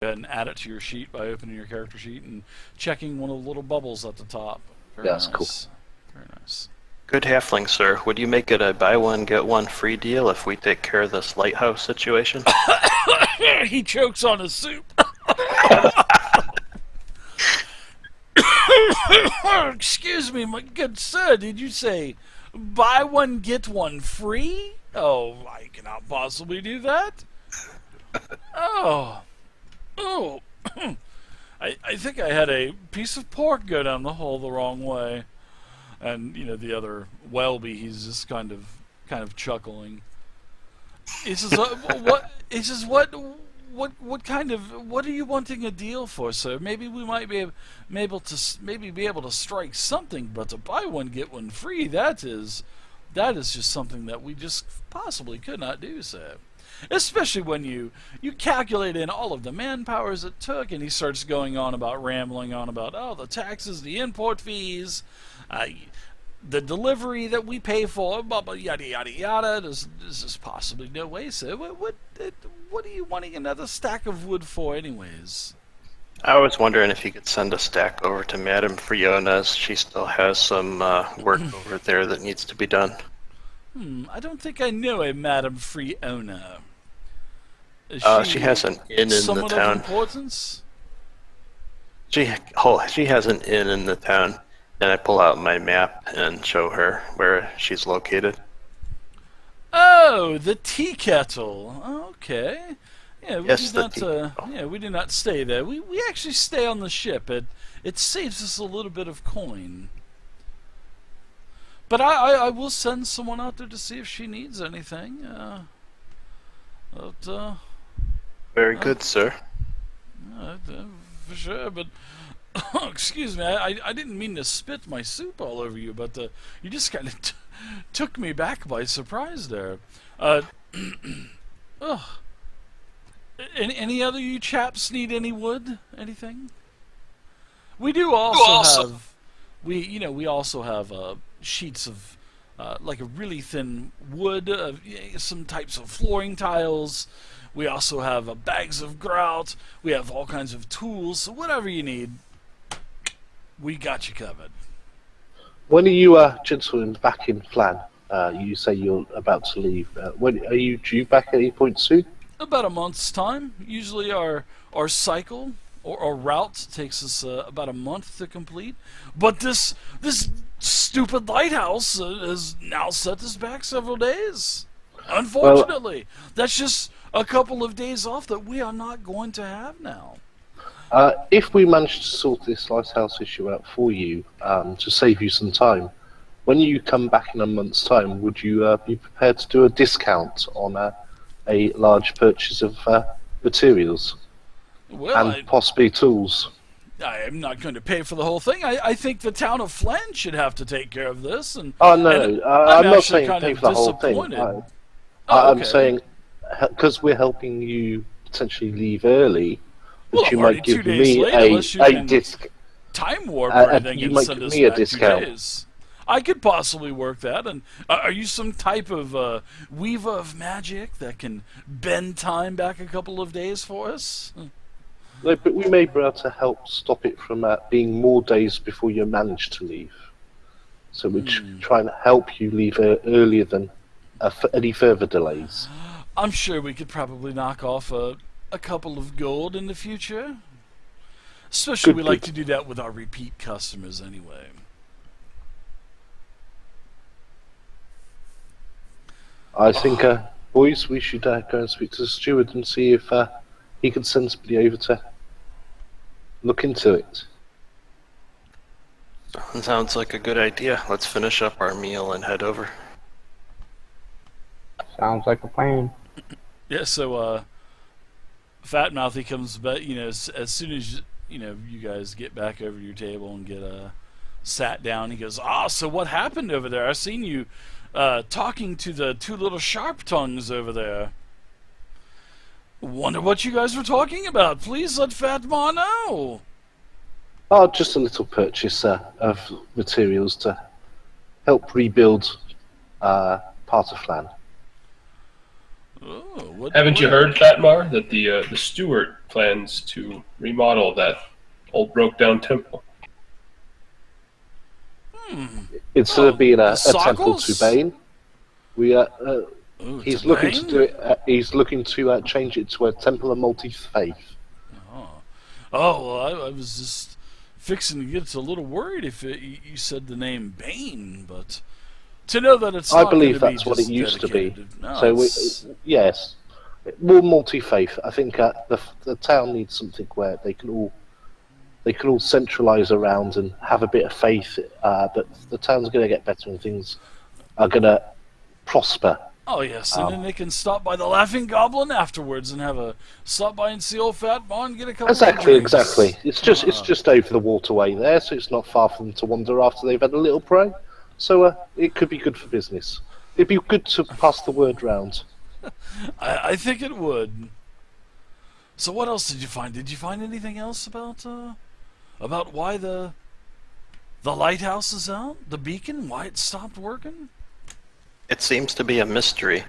Go ahead and add it to your sheet by opening your character sheet and checking one of the little bubbles at the top. Very That's nice. cool. Very nice. Good halfling, sir. Would you make it a buy one, get one free deal if we take care of this lighthouse situation? He chokes on his soup. Excuse me, my good sir. Did you say buy one, get one free? Oh, I cannot possibly do that. Oh. Oh. I think I had a piece of pork go down the hole the wrong way. And, you know, the other Welby, he's just kind of chuckling. He says, "What?" He says, "What kind of? What are you wanting a deal for, sir? Maybe we might be able to strike something, but to buy one get one free, that is just something that we just possibly could not do, sir. Especially when you calculate in all of the manpowers it took." And he starts going on about rambling on about the taxes, the import fees. The delivery that we pay for, blah, blah, yada yada yada. There's just possibly no way, sir. What are you wanting another stack of wood for, anyways? I was wondering if you could send a stack over to Madame Fiona, as she still has some work over there that needs to be done. I don't think I know a Madame Fiona. She has an inn in the somewhat town. of importance? She has an inn in the town. And I pull out my map and show her where she's located. Oh, the tea kettle. Okay. Yeah, we Yes, do the not. tea kettle. Yeah, we do not stay there. We actually stay on the ship. It saves us a little bit of coin. But I will send someone out there to see if she needs anything. Very good, sir. For sure, but excuse me, I didn't mean to spit my soup all over you, but you just kind of took me back by surprise there. Any other you chaps need any wood? Anything? We do also have we also have sheets of like a really thin wood, some types of flooring tiles. We also have bags of grout. We have all kinds of tools. So whatever you need, we got you covered. When are you gentlemen back in Flan? You say you're about to leave. When are you due back at any point soon? About a month's time. Usually our cycle or route takes us about a month to complete. But this stupid lighthouse has now set us back several days. Unfortunately, that's just a couple of days off that we are not going to have now. If we manage to sort this lighthouse issue out for you, to save you some time, when you come back in a month's time, would you be prepared to do a discount on a large purchase of materials Well, and possibly tools? I am not going to pay for the whole thing. I think the town of Flan should have to take care of this. And Oh no, I'm not actually saying kind pay of for the whole thing. disappointed. I'm Okay. saying because we're helping you potentially leave early, Well, that I'm you already might give 2 days me late, unless you a can disc. time warp or anything you and might send give us me a back discount. 2 days. I could possibly work that. And are you some type of weaver of magic that can bend time back a couple of days for us? No, but we may be able to help stop it from being more days before you manage to leave. So we're trying to help you leave earlier than any further delays. I'm sure we could probably knock off a couple of gold in the future. Especially we like to do that with our repeat customers anyway. I think, boys, we should go and speak to the steward and see if he can send somebody over to look into it. Sounds like a good idea. Let's finish up our meal and head over. Sounds like a plan. Yeah, so Fat Mouthy comes back, as soon as you guys get back over to your table and get sat down, he goes, so what happened over there? I seen you talking to the two little sharp tongues over there. Wonder what you guys were talking about. Please let Fat Ma know. Oh, just a little purchase of materials to help rebuild part of Flan. Oh, Haven't you heard, Fatmar, that the steward plans to remodel that old broke-down temple? Instead Oh, of being the a temple to Sokols? Bane, Ooh, he's to looking to Bane? do it. He's looking to change it to a temple of multi-faith. Oh, well, I was just fixing to get a little worried if you said the name Bane, but to know that it's I not going believe to be that's what it just used to be. dedicated to... No, So it's... yes, more multi-faith. I think the town needs something where they can all centralise around and have a bit of faith that the town's going to get better and things are going to prosper. Oh, yes, and then they can stop by the Laughing Goblin afterwards and have a stop by and see old Fat Bon and get a couple of drinks. Exactly. It's just over the waterway there, so it's not far for them to wander after they've had a little pray. So it could be good for business. It'd be good to pass the word round. I think it would. So what else did you find? Did you find anything else about why the lighthouse is out? The beacon? Why it stopped working? It seems to be a mystery.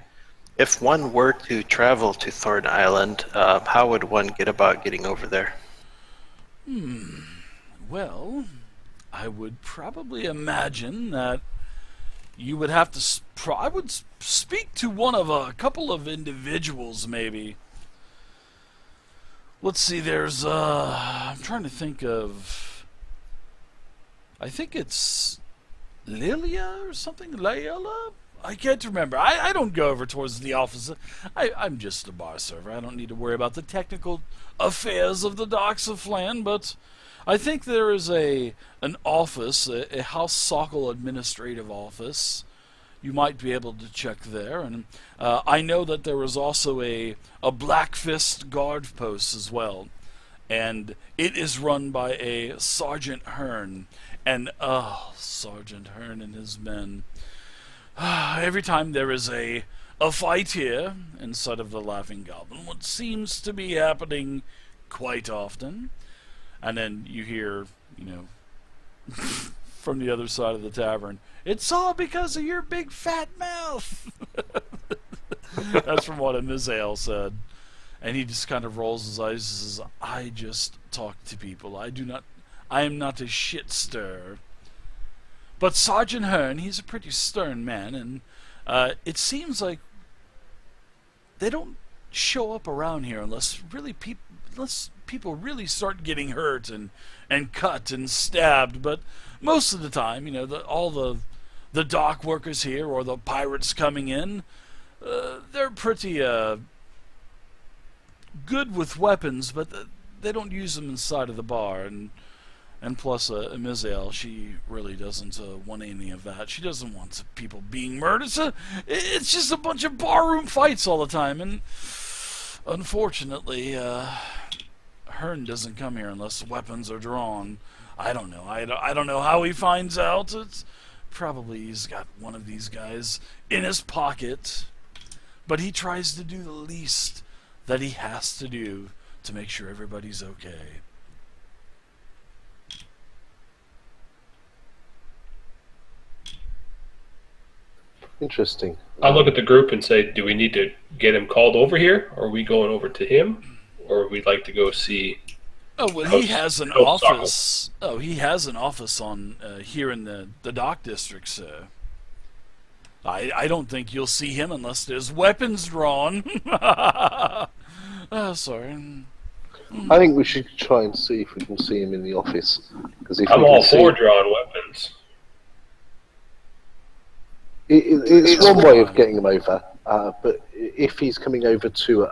If one were to travel to Thorn Island, how would one get about getting over there? Well, I would probably imagine that you would have to... I would speak to one of a couple of individuals, maybe. Let's see, there's... I'm trying to think of... I think it's... Lilia or something? Layla? I can't remember. I don't go over towards the office. I'm just a bar server. I don't need to worry about the technical affairs of the docks of Flan, but I think there is an office, a House Sokol administrative office. You might be able to check there. And I know that there is also a Black Fist guard post as well. And it is run by a Sergeant Hearn. And, Sergeant Hearn and his men... Every time there is a fight here inside of the Laughing Goblin, what seems to be happening quite often, and then you hear, from the other side of the tavern, it's all because of your big fat mouth. That's from what Mizael said. And he just kind of rolls his eyes and says, I just talk to people. I am not a shit stir. But Sergeant Hearn, he's a pretty stern man, and it seems like they don't show up around here unless people really start getting hurt and cut and stabbed. But most of the time, all the dock workers here or the pirates coming in, they're pretty good with weapons, but they don't use them inside of the bar. And plus, Mizael, she really doesn't want any of that. She doesn't want people being murdered. It's just a bunch of barroom fights all the time. And unfortunately, Hearn doesn't come here unless weapons are drawn. I don't know. I don't know how he finds out. It's probably he's got one of these guys in his pocket. But he tries to do the least that he has to do to make sure everybody's okay. Interesting. I look at the group and say, do we need to get him called over here? Or are we going over to him? Or we'd like to go see... Oh, well, he has an office. Oh, he has an office on here in the dock district, sir. I don't think you'll see him unless there's weapons drawn. Sorry. I think we should try and see if we can see him in the office. I'm all for drawing weapons. It's one way of getting him over, but if he's coming over to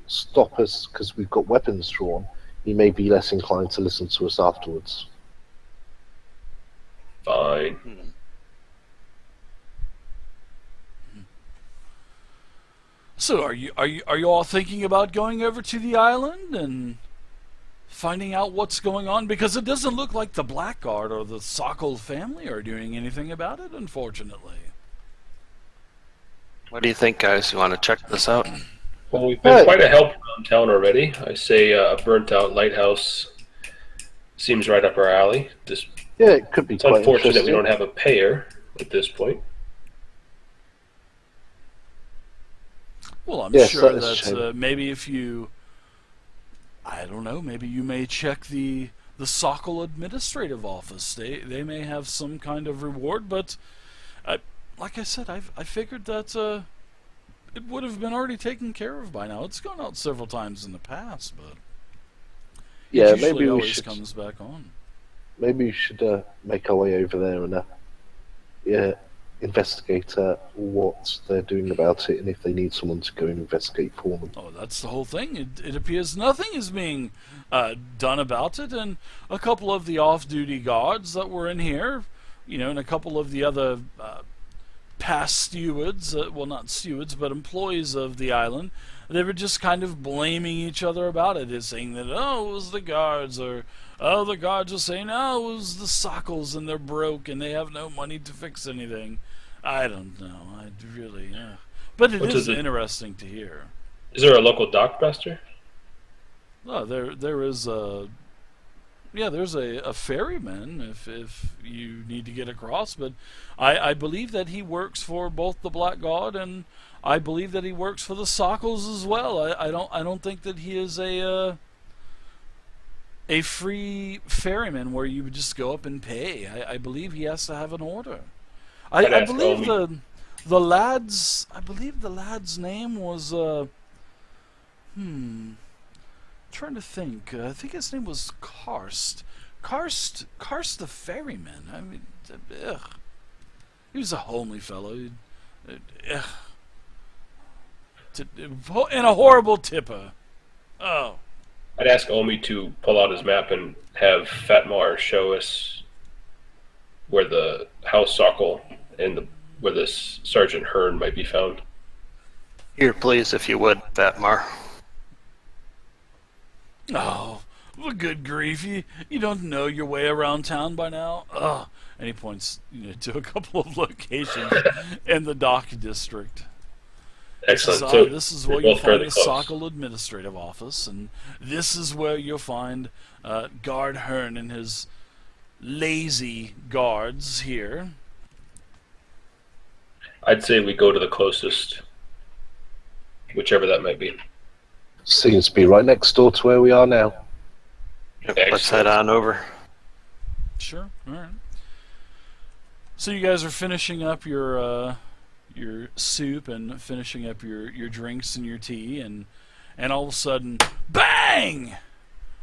stop us because we've got weapons drawn, he may be less inclined to listen to us afterwards. Fine. So are you all thinking about going over to the island and finding out what's going on? Because it doesn't look like the Blackguard or the Sokol family are doing anything about it, unfortunately. What do you think, guys? You want to check this out? Well, we've been quite a help around town already. I say a burnt-out lighthouse seems right up our alley. Yeah, it could be It's quite unfortunate interesting. we don't have a payer at this point. Well, I'm Yes, sure that is a shame. that maybe if you, I don't know, maybe you may check the Sokol administrative office. They may have some kind of reward, but I, like I said, I figured that it would have been already taken care of by now. It's gone out several times in the past, but it Yeah, usually always comes back on. maybe we should make our way over there and yeah, investigate what they're doing about it, and if they need someone to go and investigate for them. Oh, that's the whole thing. It appears nothing is being done about it, and a couple of the off-duty guards that were in here, and a couple of the other past stewards, well, not stewards, but employees of the island, they were just kind of blaming each other about it, saying that, oh, it was the guards, or, oh, the guards are saying, oh, it was the Sokols, and they're broke, and they have no money to fix anything. I don't know. I really, but it is interesting to hear. Is there a local dockmaster? Oh, there is there's a ferryman if you need to get across, but I believe that he works for both the Black God, and I believe that he works for the Sokols as well. I don't think that he is a free ferryman where you would just go up and pay. I believe he has to have an order. I believe the lad's name was trying to think. I think his name was Karst. Karst the ferryman. I mean, ugh. He was a homely fellow. Ugh. And a horrible tipper. Oh. I'd ask Omi to pull out his map and have Fatmar show us where the House Sokol and where this Sergeant Hearn might be found. Here, please, if you would, Fatmar. Oh, well, good grief! You don't know your way around town by now. Ugh. And he points, to a couple of locations in the dock district. Excellent. This is where you'll find the Sokol Administrative Office, and this is where you'll find Guard Hearn and his lazy guards here. I'd say we go to the closest, whichever that might be. Seems to be right next door to where we are now. Yep, let's head on over. Sure. All right. So you guys are finishing up your soup and finishing up your drinks and your tea, and all of a sudden, bang!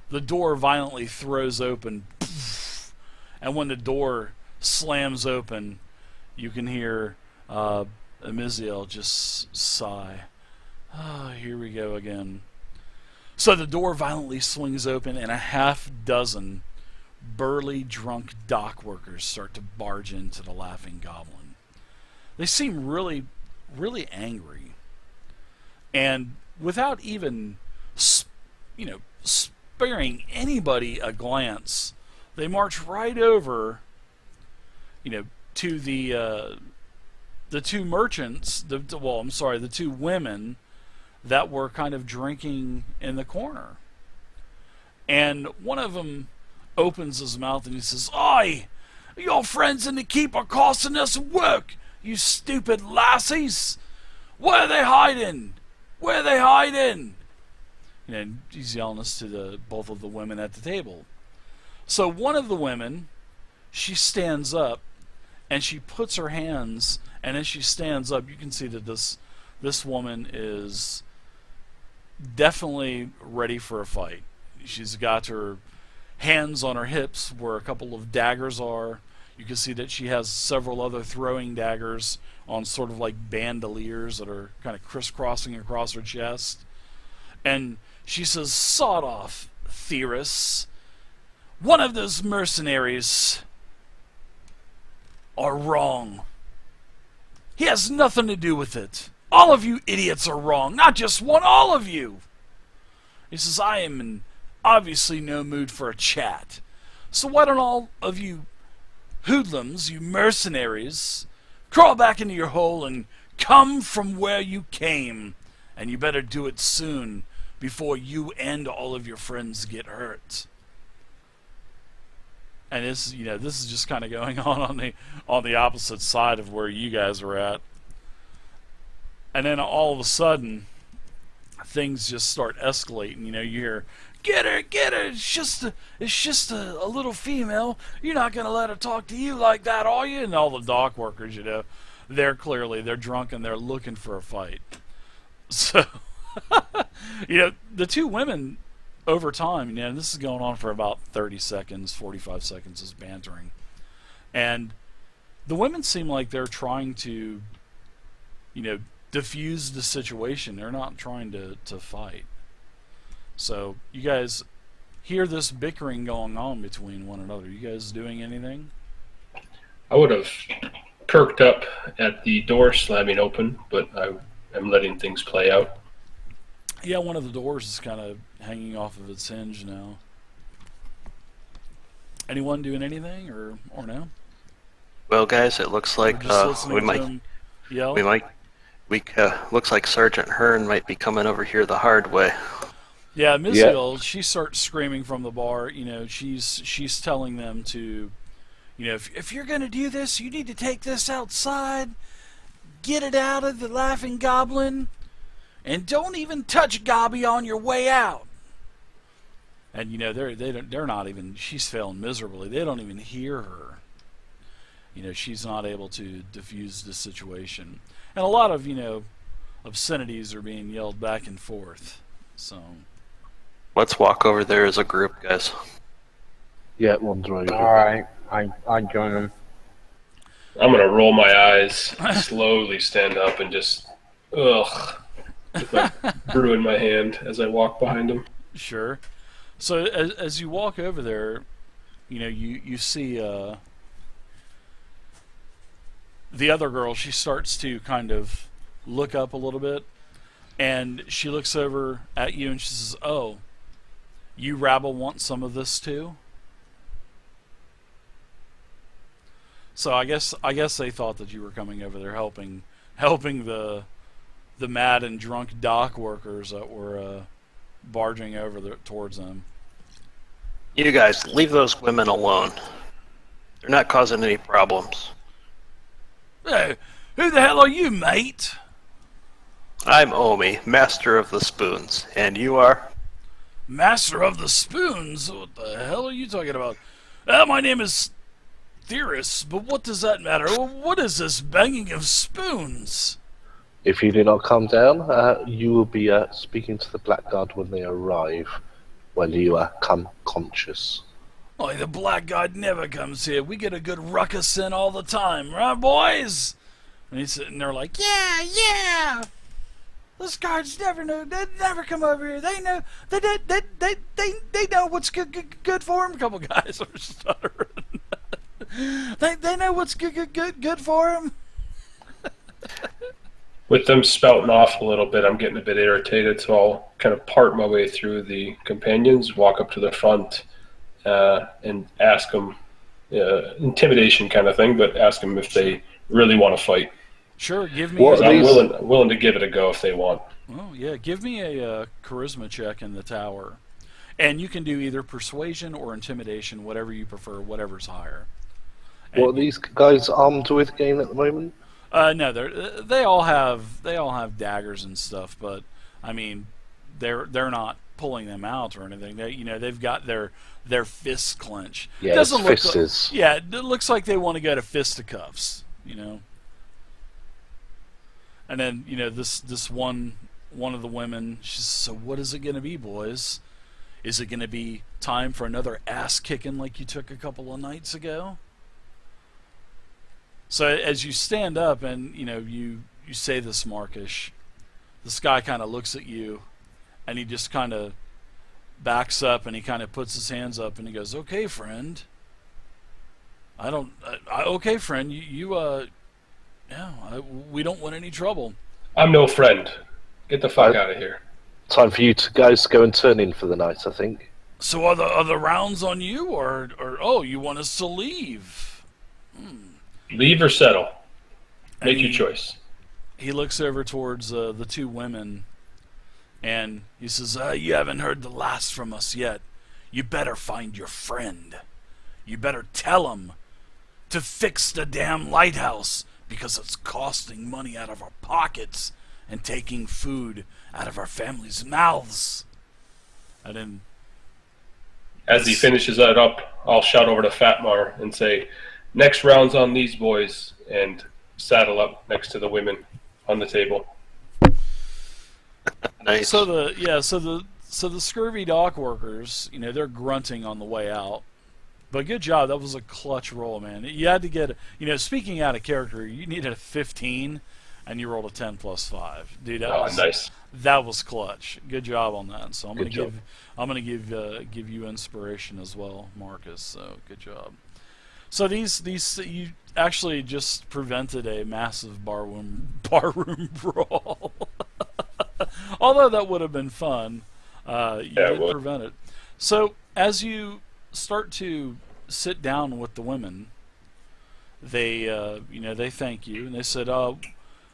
The door violently throws open, and when the door slams open, you can hear Amiziel just sigh. Ah, here we go again. So the door violently swings open, and a half-dozen burly, drunk dock workers start to barge into the Laughing Goblin. They seem really, really angry. And without even, sparing anybody a glance, they march right over, to the two merchants, the two women that were kind of drinking in the corner. And one of them opens his mouth and he says, "Oi! Your friends in the keep are costing us work, you stupid lassies! Where are they hiding? Where are they hiding?" And he's yelling this to both of the women at the table. So one of the women, she stands up and she puts her hands, and as she stands up, you can see that this woman is definitely ready for a fight. She's got her hands on her hips where a couple of daggers are. You can see that she has several other throwing daggers on sort of like bandoliers that are kind of crisscrossing across her chest. And she says, "Sod off, Theris. One of those mercenaries are wrong. He has nothing to do with it. All of you idiots are wrong. Not just one, all of you." He says, "I am in obviously no mood for a chat. So why don't all of you hoodlums, you mercenaries, crawl back into your hole and come from where you came. And you better do it soon before you and all of your friends get hurt." And this is just kind of going on the opposite side of where you guys are at. And then all of a sudden, things just start escalating. You hear, get her, get her. It's just a little female. You're not gonna let her talk to you like that, are you? And all the dock workers, they're drunk and they're looking for a fight. So, the two women over time, this is going on for about 30 seconds, 45 seconds is bantering. And the women seem like they're trying to, diffuse the situation. They're not trying to fight. So you guys hear this bickering going on between one another. You guys doing anything? I would have perked up at the door slamming open, but I'm letting things play out. Yeah, one of the doors is kind of hanging off of its hinge now. Anyone doing anything or no? Well, guys, it looks like we might yell? looks like Sergeant Hearn might be coming over here the hard way. Yeah, Ms. Hill, she starts screaming from the bar. She's telling them to, if you're going to do this, you need to take this outside, get it out of the Laughing Goblin, and don't even touch Gobby on your way out. And they're not even. She's failing miserably. They don't even hear her. She's not able to diffuse the situation, and a lot of obscenities are being yelled back and forth. So let's walk over there as a group, guys. Yeah, one drive. All right, I join them. I'm gonna roll my eyes, slowly stand up, and just with my brew in my hand as I walk behind him. Sure. So as you walk over there, you see the other girl. She starts to kind of look up a little bit, and she looks over at you and she says, "Oh, you rabble want some of this too?" So I guess they thought that you were coming over there helping the mad and drunk dock workers that were barging over towards them. You guys, leave those women alone. They're not causing any problems. Hey, who the hell are you, mate? I'm Omi, Master of the Spoons, and you are? Master of the Spoons? What the hell are you talking about? My name is Theorist, but what does that matter? What is this banging of spoons? If you do not calm down, you will be speaking to the Blackguard when they arrive, when you come conscious. Oh, the Blackguard never comes here. We get a good ruckus in all the time, right, boys? And he's sitting there like, yeah. Those guards never know. They never come over here. They know. They know what's good for them. A couple guys are stuttering. they know what's good for them. With them spouting off a little bit, I'm getting a bit irritated, so I'll kind of part my way through the companions, walk up to the front, and ask them, intimidation kind of thing, but ask them if they really want to fight. Sure, give me. I'm willing to give it a go if they want. Oh yeah, give me a charisma check in the tower, and you can do either persuasion or intimidation, whatever you prefer, whatever's higher. What are these guys armed with again at the moment? No, they all have daggers and stuff, but I mean, they're not pulling them out or anything. They've got their fists clenched. Yeah, Doesn't look fists. Yeah, it looks like they want to go to fisticuffs. And then this one of the women, she says, "So what is it going to be, boys? Is it going to be time for another ass kicking like you took a couple of nights ago?" So as you stand up and you say this, Markish, this guy kind of looks at you, and he just kind of backs up and he kind of puts his hands up and he goes, "Okay, friend. Okay, friend. We don't want any trouble." I'm no friend. Get the fuck out of here. Time for you guys go and turn in for the night, I think. So are the rounds on you, or you want us to leave? Leave or settle. Make And your choice. He looks over towards the two women, and he says, "You haven't heard the last from us yet. You better find your friend. You better tell him to fix the damn lighthouse, because it's costing money out of our pockets, and taking food out of our families' mouths. And then, As he finishes that up, I'll shout over to Fatmar and say, "Next round's on these boys," and saddle up next to the women on the table. Nice. so the scurvy dock workers, they're grunting on the way out. But good job. That was a clutch roll, man. You had to get, speaking out of character, you needed a 15, and you rolled a 10 plus 5. Dude, Nice. that was clutch. Good job on that. So I'm Good job. gonna give you inspiration as well, Marcus. So good job. So these you actually just prevented a massive barroom brawl. Although that would have been fun, you did prevent it. So as you start to sit down with the women, they they thank you and they said, I'll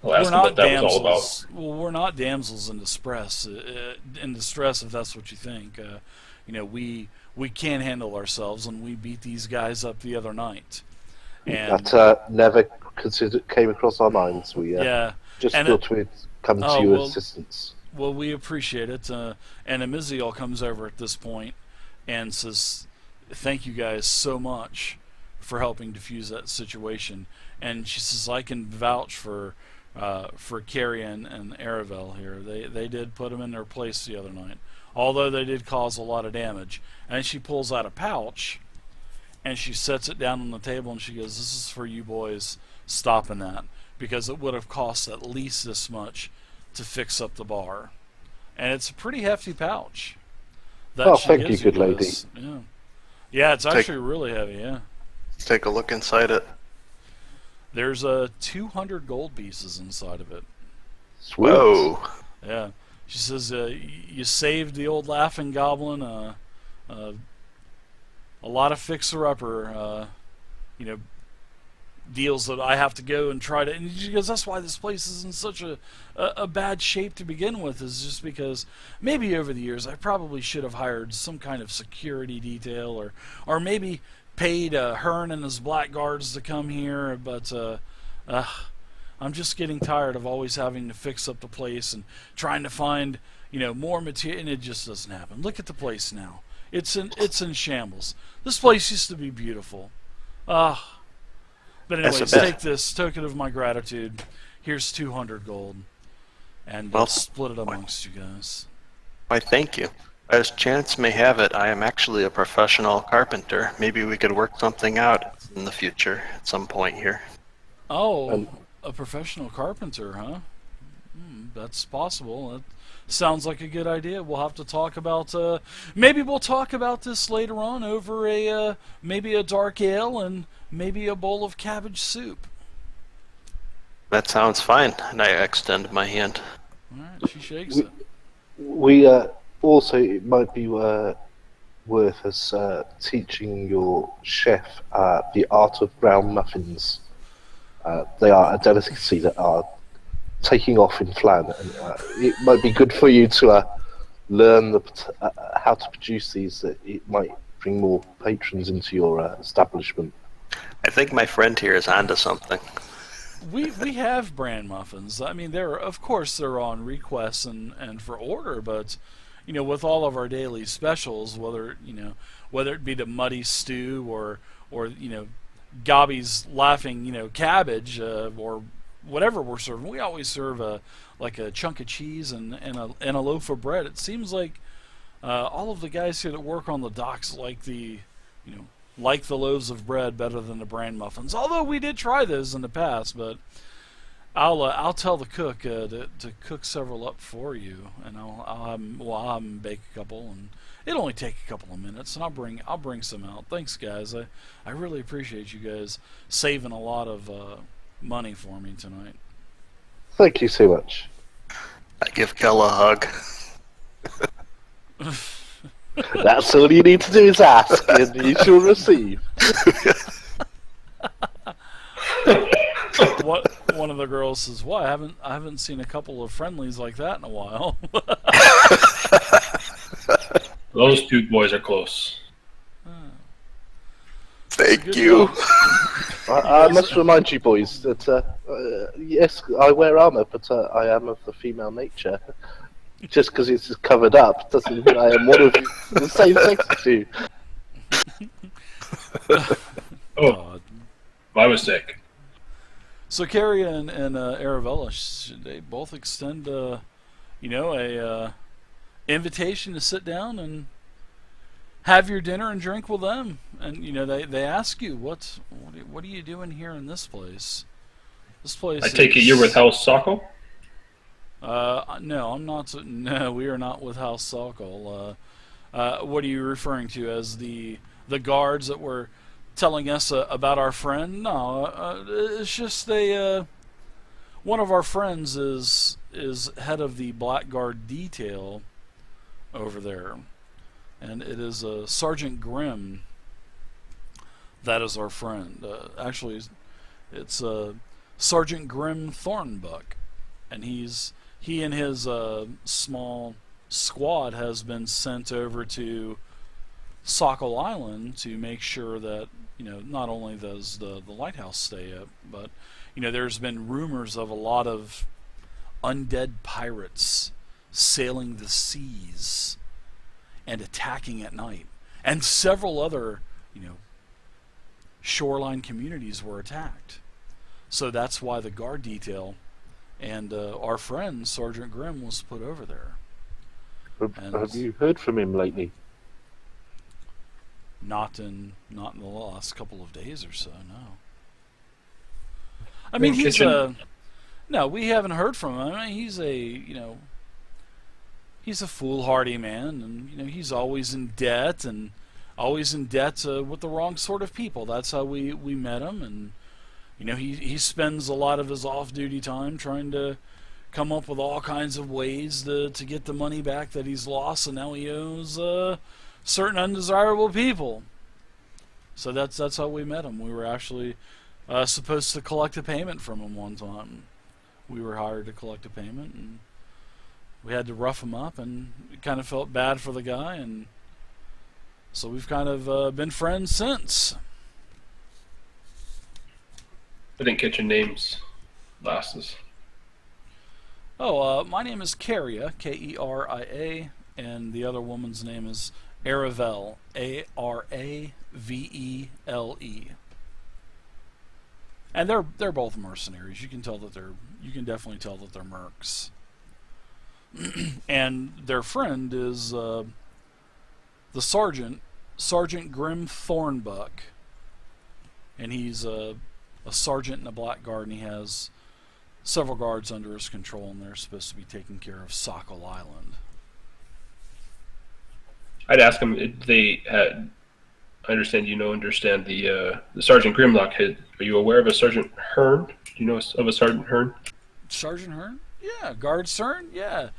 we're ask them not what that was all damsels. about. Well, we're not damsels in distress. If that's what you think. We can't handle ourselves, and we beat these guys up the other night. And That never came across our minds. We yeah, just and thought we'd come to your assistance. well, we appreciate it. And Amiziel comes over at this point and says, "Thank you guys so much for helping defuse that situation." And she says, "I can vouch for Carrion and Aravel here. They did put them in their place the other night, although they did cause a lot of damage." And she pulls out a pouch, and she sets it down on the table, and she goes, "This is for you boys stopping that, because it would have cost at least this much to fix up the bar." And it's a pretty hefty pouch. Oh, thank you, good lady. Yeah, it's actually really heavy, yeah. Let's take a look inside it. There's 200 gold pieces inside of it. Sweet. Whoa. Yeah. She says, you saved the old laughing goblin, a lot of fixer-upper, deals that I have to go and try to... And she goes, that's why this place is in such a bad shape to begin with, is just because maybe over the years I probably should have hired some kind of security detail, or maybe paid Hearn and his blackguards to come here, but I'm just getting tired of always having to fix up the place and trying to find more material, and it just doesn't happen. Look at the place now. It's in shambles. This place used to be beautiful. But anyways, take this token of my gratitude. Here's 200 gold, and split it amongst you guys. Why, thank you. As chance may have it, I am actually a professional carpenter. Maybe we could work something out in the future at some point here. Oh, a professional carpenter, huh? That's possible. That sounds like a good idea. We'll have to talk about. Maybe we'll talk about this later on over maybe a dark ale and maybe a bowl of cabbage soup. That sounds fine. And I extend my hand. All right, she shakes it. We also, it might be worth us teaching your chef the art of brown muffins. They are a delicacy that are taking off in Flan, and it might be good for you to learn how to produce these. It might bring more patrons into your establishment. I think my friend here is onto something. We have bran muffins. I mean, they're on requests and for order, but with all of our daily specials, whether it be the muddy stew or Gobby's laughing cabbage or whatever we're serving, we always serve a chunk of cheese and a loaf of bread. It seems like all of the guys here that work on the docks like the loaves of bread better than the bran muffins. Although we did try those in the past, but I'll tell the cook to cook several up for you, and I'll have him bake a couple, and it'll only take a couple of minutes, and I'll bring some out. Thanks, guys. I really appreciate you guys saving a lot of money for me tonight. Thank you so much. I give Kel a hug. That's all you need to do is ask, and you shall receive. One of the girls says, "Well, I haven't seen a couple of friendlies like that in a while." Those two boys are close. Thank Good you. job. I must remind you, boys, that yes, I wear armor, but I am of the female nature. Just because it's covered up doesn't mean I am one of the same sex as you. Oh, God. my mistake. So Carrie and Arabella, they both extend, a invitation to sit down and have your dinner and drink with them. And they ask you, what are you doing here in this place? This place. I take it you're with House Sokol? No, I'm not. No, we are not with House Sokol. What are you referring to as the guards that were telling us about our friend? No, it's just one of our friends is head of the Blackguard detail over there, and it is Sergeant Grimm. That is our friend. Actually, it's Sergeant Grimm Thornbuck, and he and his small squad has been sent over to Sokol Island to make sure that not only does the lighthouse stay up, but there's been rumors of a lot of undead pirates sailing the seas and attacking at night, and several other shoreline communities were attacked. So that's why the guard detail and our friend Sergeant Grimm was put over there. Have you heard from him lately? Not in the last couple of days or so, no. I mean, he's no, we haven't heard from him. I mean, he's a foolhardy man, and he's always in debt with the wrong sort of people. That's how we met him, and he spends a lot of his off-duty time trying to come up with all kinds of ways to get the money back that he's lost, and now he owes certain undesirable people. So that's how we met him. We were actually supposed to collect a payment from him one time. We were hired to collect a payment, and we had to rough him up, and we kind of felt bad for the guy, and so we've kind of been friends since. I didn't catch your names, lasses. Oh, my name is Keria, Keria, and the other woman's name is Aravelle, Aravele. And they're both mercenaries. You can definitely tell that they're mercs. And their friend is the Sergeant Grimm Thornbuck, and he's a sergeant in the Blackguard, and he has several guards under his control, and they're supposed to be taking care of Sokol Island. I'd ask them if they had. I understand understand the Sergeant Grimlock. Are you aware of a Sergeant Hearn? Do you know of a Sergeant Hearn? Sergeant Hearn? Yeah, Guard Cern? Yeah.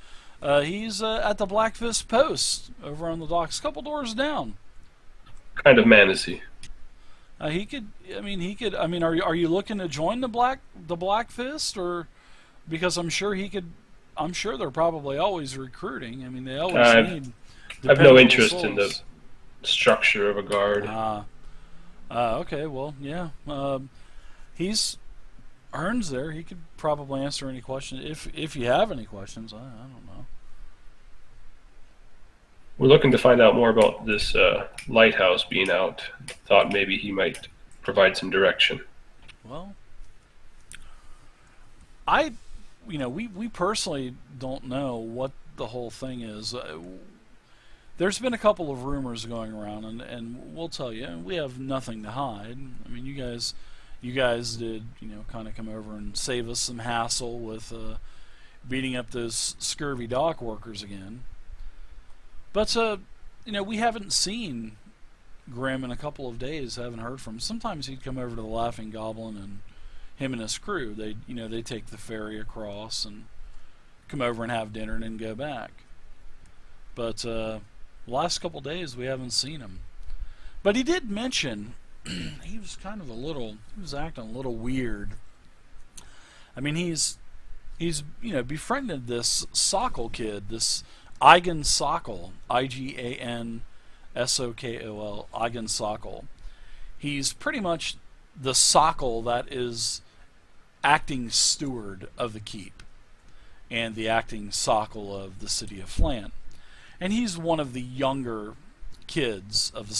He's at the Blackfist Post over on the docks, a couple doors down. What kind of man is he? Are you looking to join the Blackfist, or because I'm sure they're probably always recruiting. I mean, they always need. I have no interest in the structure of a guard. Okay, well, yeah. He's Hearn's there. He could probably answer any questions if you have any questions. I don't know. We're looking to find out more about this lighthouse being out. Thought maybe he might provide some direction. Well, we personally don't know what the whole thing is. There's been a couple of rumors going around, and we'll tell you, we have nothing to hide. I mean, you guys did, kind of come over and save us some hassle with beating up those scurvy dock workers again. But, we haven't seen Grimm in a couple of days, haven't heard from him. Sometimes he'd come over to the Laughing Goblin, and him and his crew, they take the ferry across and come over and have dinner and then go back. But, the last couple of days we haven't seen him. But he did mention he was acting a little weird. I mean, he's befriended this Sokol kid, this Eigen Sokol, Igan Sokol. Eigen Sokol. He's pretty much the Sokol that is acting steward of the keep and the acting Sokol of the city of Flan. And he's one of the younger kids of the